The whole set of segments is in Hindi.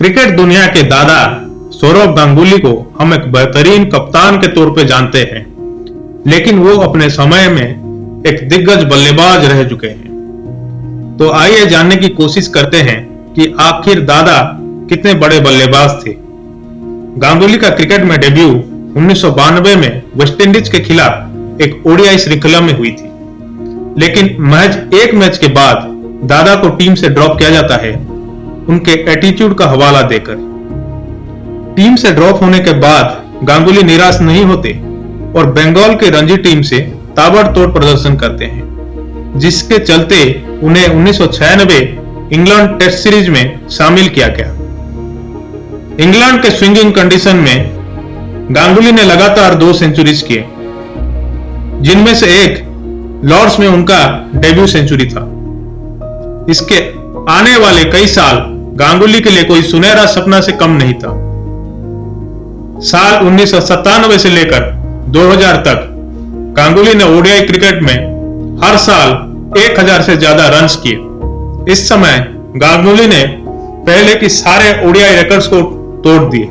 क्रिकेट दुनिया के दादा सौरव गांगुली को हम एक बेहतरीन कप्तान के तौर पे जानते हैं, लेकिन वो अपने समय में एक दिग्गज बल्लेबाज रह चुके हैं। तो आइए जानने की कोशिश करते हैं कि आखिर दादा कितने बड़े बल्लेबाज थे। गांगुली का क्रिकेट में डेब्यू 1992 में वेस्टइंडीज के खिलाफ एक ओडीआई श्रृंखला में हुई थी, लेकिन महज एक मैच के बाद दादा को टीम से ड्रॉप किया जाता है उनके एटीट्यूड का हवाला देकर। टीम से ड्रॉप होने के बाद गांगुली निराश नहीं होते और बंगाल की रणजी टीम से ताबड़तोड़ प्रदर्शन करते हैं, जिसके चलते उन्हें 1996 इंग्लैंड टेस्ट सीरीज में शामिल किया गया। इंग्लैंड के स्विंगिंग कंडीशन में गांगुली ने लगातार 2 सेंचुरीज किए, जिनमें से एक लॉर्ड्स में उनका डेब्यू सेंचुरी था। इसके आने वाले कई साल गांगुली के लिए कोई सुनहरा सपना से कम नहीं था। साल 1997 से लेकर 2000 तक गांगुली ने ओडीआई क्रिकेट में हर साल 1000 से ज्यादा रन्स किए। इस समय गांगुली ने पहले की सारे ओडीआई रिकॉर्ड्स को तोड़ दिए,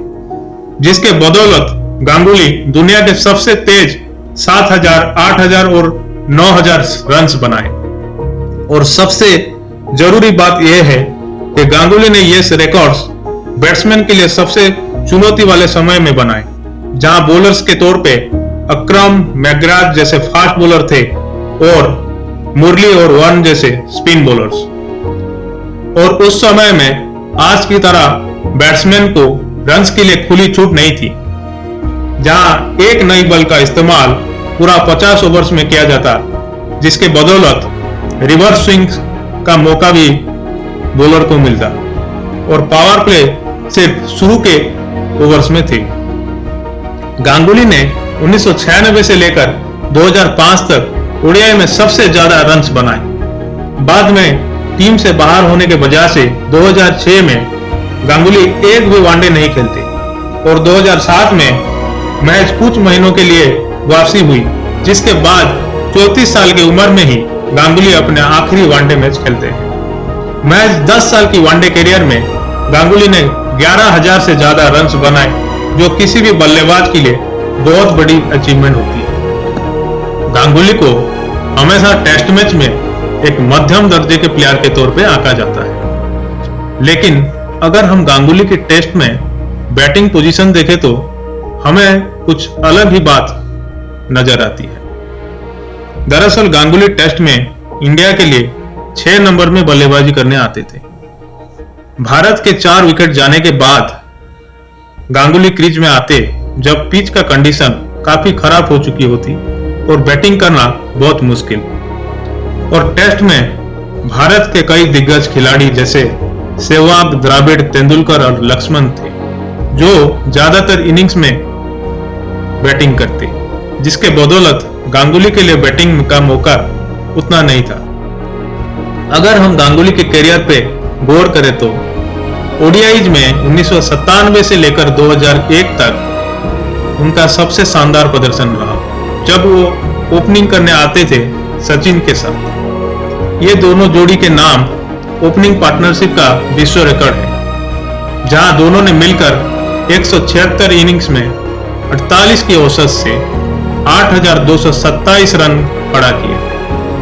जिसके बदौलत गांगुली दुनिया के सबसे तेज 7000, 8000 और 9000 रन्स बनाए। और सबसे जरूरी बात यह है कि गांगुली ने ये रिकॉर्ड्स बैट्समैन के लिए सबसे चुनौती वाले समय में बनाए, जहां बॉलर्स के तौर पे अक्रम, मैकग्राथ जैसे फास्ट बॉलर थे और मुरली और वन जैसे स्पिन बॉलर्स। और उस समय में आज की तरह बैट्समैन को रन्स के लिए खुली छूट नहीं थी, जहां एक नई बॉल का इस्तेमाल पूरा 50 ओवर्स में किया जाता, जिसके बदौलत रिवर्स स्विंग का मौका भी बॉलर को मिलता और पावर प्ले सिर्फ शुरू के ओवर्स में थे। गांगुली ने 1996 से लेकर 2005 तक ओडीआई में सबसे ज्यादा रन्स बनाए। बाद में टीम से बाहर होने के वजह से 2006 में गांगुली एक भी वनडे नहीं खेलते और 2007 में मैच कुछ महीनों के लिए वापसी हुई, जिसके बाद 34 साल की उम्र में ही गांगुली अपने आखिरी वनडे मैच खेलते हैं। मैच 10 साल की वनडे करियर में गांगुली ने 11000 से ज्यादा रन्स बनाए, जो किसी भी बल्लेबाज के लिए बहुत बड़ी अचीवमेंट होती है। गांगुली को हमेशा टेस्ट मैच में एक मध्यम दर्जे के प्लेयर के तौर पे आंका जाता है, लेकिन अगर हम गांगुली की टेस्ट में बैटिंग पोजीशन देखें तो हमें कुछ अलग ही बात नजर आती है। दरअसल गांगुली टेस्ट में इंडिया के लिए 6 नंबर में बल्लेबाजी करने आते थे। भारत के 4 विकेट जाने के बाद गांगुली क्रीज में आते जब पिच का कंडीशन काफी खराब हो चुकी होती और बैटिंग करना बहुत मुश्किल। और टेस्ट में भारत के कई दिग्गज खिलाड़ी जैसे सहवाग, द्रविड़, तेंदुलकर और लक्ष्मण थे, जो ज्यादातर इनिंग्स में बैटिंग करते, जिसके बदौलत गांगुली के लिए बैटिंग का मौका उतना नहीं था। अगर हम गांगुली के करियर पे गौर करें तो ओडीआईज में 1997 से लेकर 2001 तक उनका सबसे शानदार प्रदर्शन रहा, जब वो ओपनिंग करने आते थे सचिन के साथ। ये दोनों जोड़ी के नाम ओपनिंग पार्टनरशिप का विश्व रिकॉर्ड है, जहां दोनों ने मिलकर 176 इनिंग्स में 48 की औसत से 8227 रन खड़ा किए,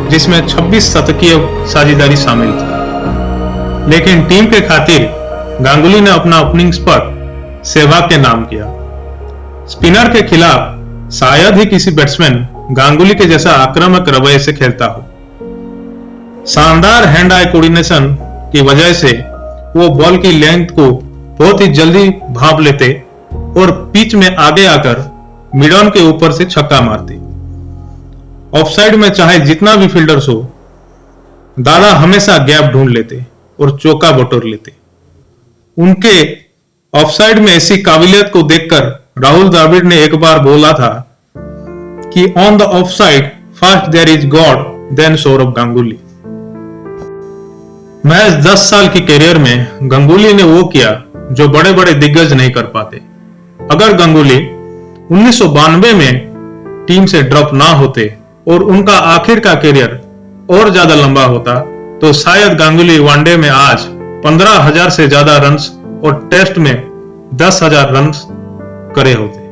जिसमें 26 शतकीय साझेदारी शामिल थी। लेकिन टीम के खातिर गांगुली ने अपना ओपनिंग स्पॉट सहवाग के नाम किया। स्पिनर के खिलाफ शायद ही किसी बैट्समैन गांगुली के जैसा आक्रामक रवैये से खेलता हो। शानदार हैंड आई कोऑर्डिनेशन की वजह से वो बॉल की लेंथ को बहुत ही जल्दी भांप लेते और पिच में आगे आकर मिड ऑन के ऊपर से छक्का मारते। ऑफसाइड में चाहे जितना भी फील्डर्स हो, दादा हमेशा गैप ढूंढ लेते और चौका बटोर लेते। उनके ऑफसाइड में ऐसी काबिलियत को देखकर राहुल द्रविड़ ने एक बार बोला था कि on the offside first there is God then Sourav Ganguly. महज 10 साल की करियर में गांगुली ने वो किया जो बड़े बड़े दिग्गज नहीं कर पाते। अगर गांगुली 1992 में टीम से ड्रॉप ना होते और उनका आखिर का करियर और ज्यादा लंबा होता, तो शायद गांगुली वनडे में आज 15,000 से ज्यादा रन्स और टेस्ट में 10,000 रन करे होते।